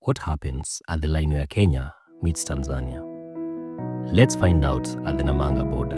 What happens at the line where Kenya meets Tanzania? Let's find out at the Namanga border.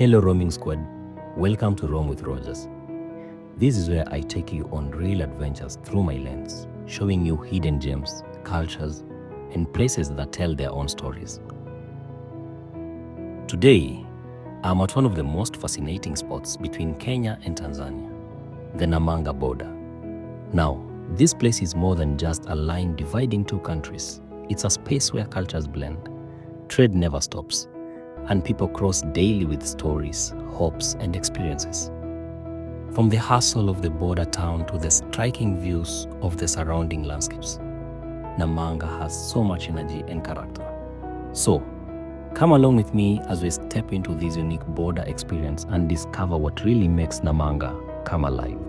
Hello roaming squad, welcome to Roam with Rodgers. This is where I take you on real adventures through my lens, showing you hidden gems, cultures, and places that tell their own stories. Today, I'm at one of the most fascinating spots between Kenya and Tanzania, the Namanga border. Now, this place is more than just a line dividing two countries. It's a space where cultures blend, trade never stops, and people cross daily with stories, hopes, and experiences. From the hustle of the border town to the striking views of the surrounding landscapes, Namanga has so much energy and character. So, come along with me as we step into this unique border experience and discover what really makes Namanga come alive.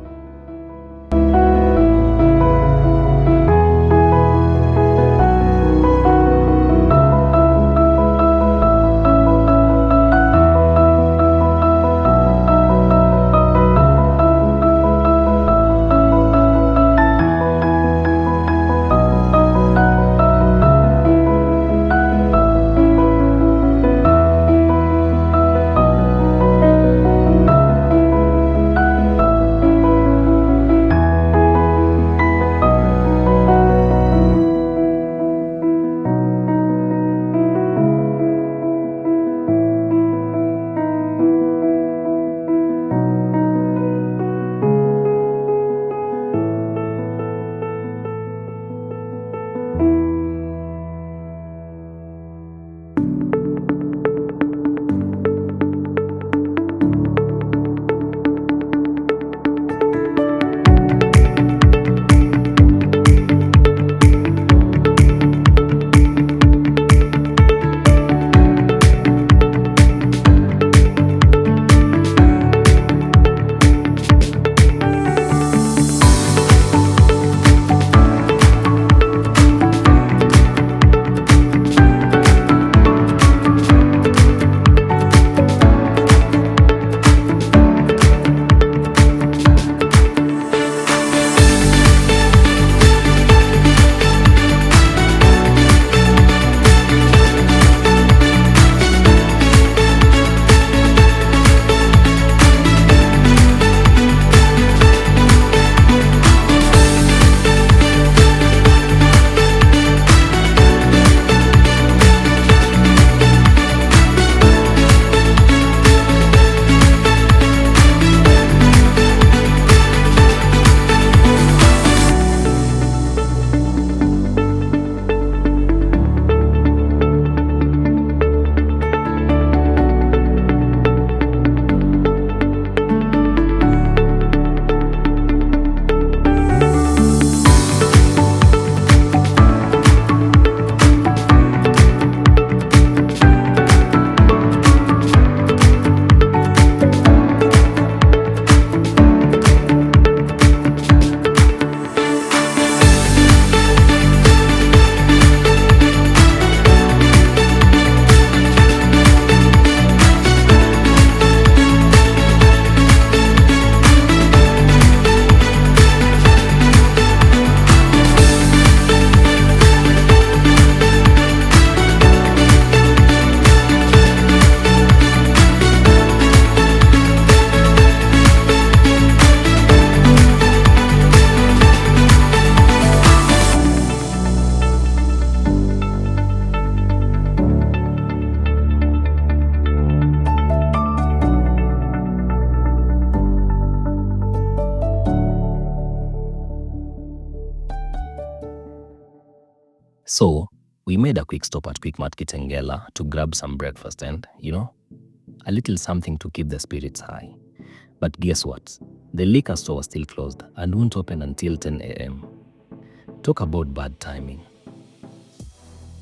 So, we made a quick stop at Quickmart Kitengela to grab some breakfast and, a little something to keep the spirits high. But guess what? The liquor store was still closed and won't open until 10 a.m. Talk about bad timing.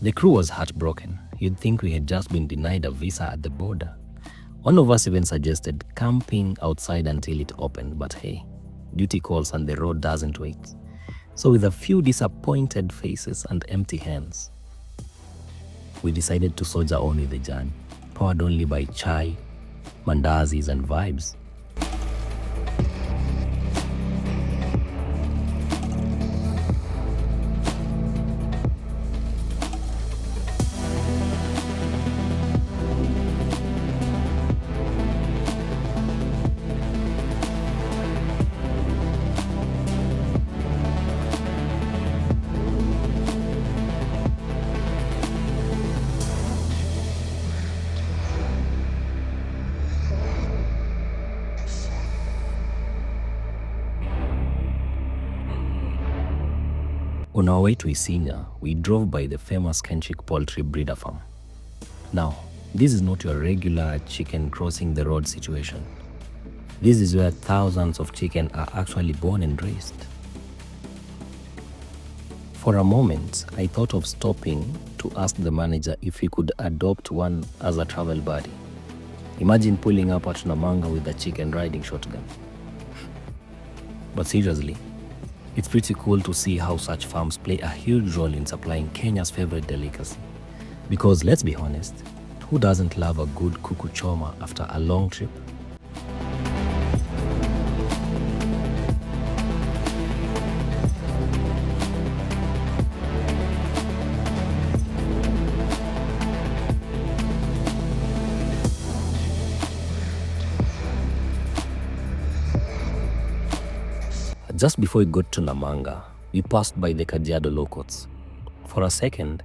The crew was heartbroken. You'd think we had just been denied a visa at the border, One of us even suggested camping outside until it opened, but hey, duty calls and the road doesn't wait. So with a few disappointed faces and empty hands, we decided to soldier on with the journey, powered only by chai, mandazis and vibes. On our way to Isinya, we drove by the famous Kenchik poultry breeder farm. Now, this is not your regular chicken crossing the road situation. This is where thousands of chicken are actually born and raised. For a moment, I thought of stopping to ask the manager if we could adopt one as a travel buddy. Imagine pulling up at Namanga with a chicken riding shotgun. But seriously, it's pretty cool to see how such farms play a huge role in supplying Kenya's favorite delicacy. Because let's be honest, who doesn't love a good kuku choma after a long trip? Just before we got to Namanga, we passed by the Kajiado locals. For a second,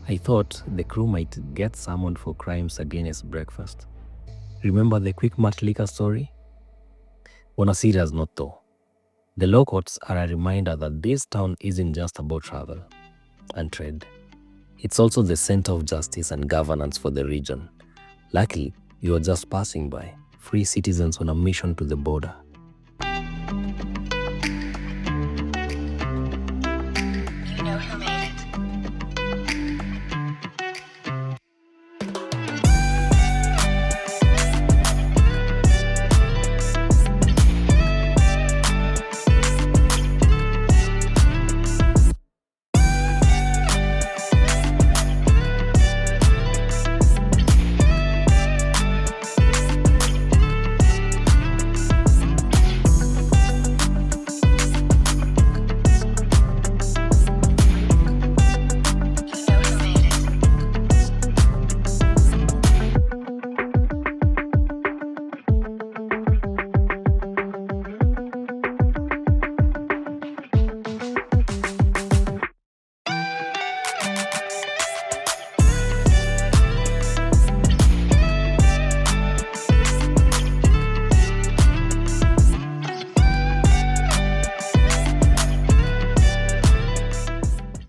I thought the crew might get summoned for crimes against breakfast. Remember the quick mart liquor story? On a serious note though, the locals are a reminder that this town isn't just about travel and trade. It's also the center of justice and governance for the region. Luckily, you are just passing by, free citizens on a mission to the border.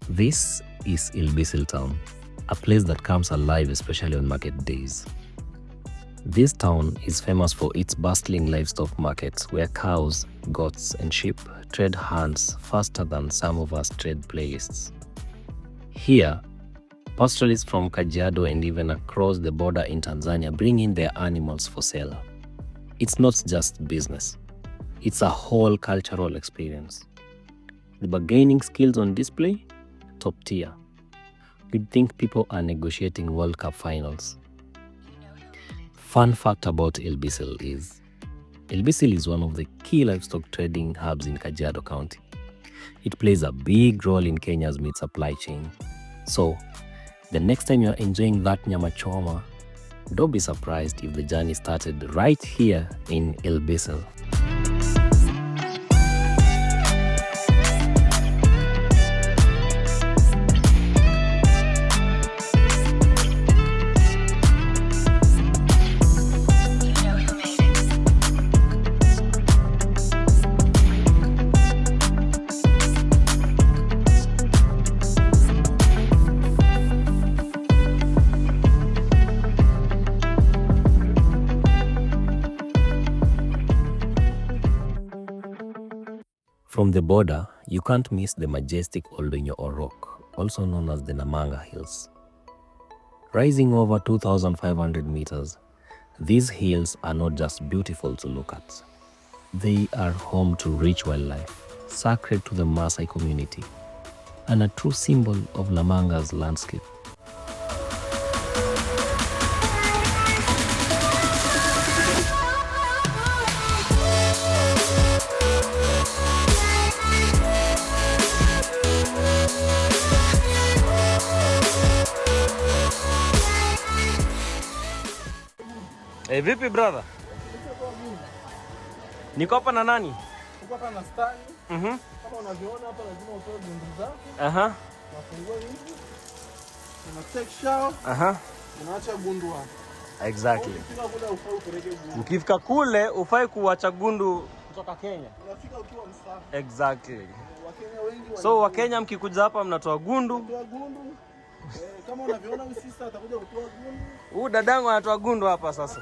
This is Ilbisil town, a place that comes alive especially on market days. This town is famous for its bustling livestock markets where cows, goats and sheep trade hands faster than some of us trade playlists. Here, pastoralists from Kajiado and even across the border in Tanzania bring in their animals for sale. It's not just business, it's a whole cultural experience. The bargaining skills on display? Top tier. You'd think people are negotiating World Cup finals. Fun fact about Ilbisil is one of the key livestock trading hubs in Kajiado County. It plays a big role in Kenya's meat supply chain. So, the next time you're enjoying that nyama choma, don't be surprised if the journey started right here in Ilbisil. From the border, you can't miss the majestic Oldonyo Rock, also known as the Namanga Hills. Rising over 2,500 meters, These hills are not just beautiful to look at. They are home to rich wildlife, sacred to the Maasai community, and a true symbol of Namanga's landscape. Hey, vipi brother? Niko hapa na nani? Niko hapa na Stani. Kama unavyoona hapa lazima utoe gundu zako. Unafungua hivi. Una take shower. Unaacha gundu hapa. Exactly. Ukifika kule ufai upeleke gundu. Ukifika kule ufai kuacha gundu kutoka Kenya. Unafika ukiwa msafi. Exactly. Wakenya wengi So Wakenya mkikuja hapa mnatoa gundu. Unatoa gundu. Kama unavyoona huyu sister atakuja kutoa gundu. Huyu dadangu anatoa gundu hapa sasa.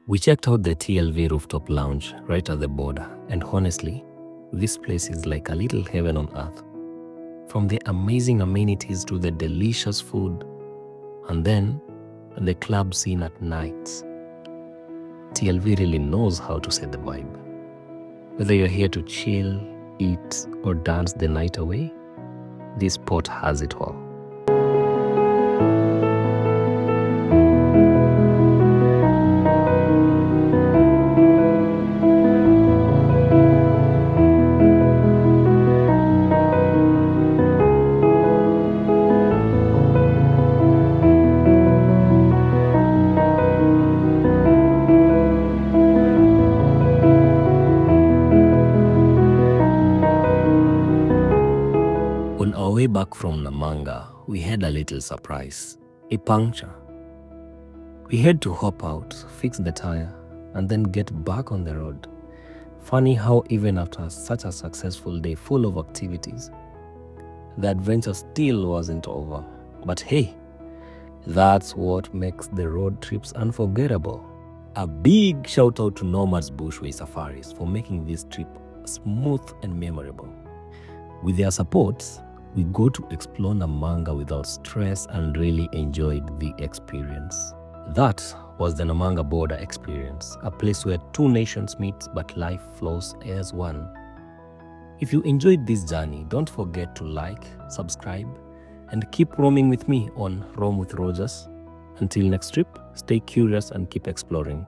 We checked out the TLV Rooftop Lounge right at the border, and honestly, this place is like a little heaven on earth. From the amazing amenities to the delicious food, and then the club scene at nights. TLV really knows how to set the vibe. Whether you're here to chill, eat, or dance the night away, this spot has it all. On our way back from Namanga, we had a little surprise, a puncture. We had to hop out, fix the tire, and then get back on the road. Funny how even after such a successful day full of activities, the adventure still wasn't over. But hey, that's what makes the road trips unforgettable. A big shout out to Nomad's Bushway Safaris for making this trip smooth and memorable. With their support, we got to explore Namanga without stress and really enjoyed the experience. That was the Namanga border experience, a place where two nations meet but life flows as one. If you enjoyed this journey, don't forget to like, subscribe, and keep roaming with me on Roam with Rodgers. Until next trip, stay curious and keep exploring.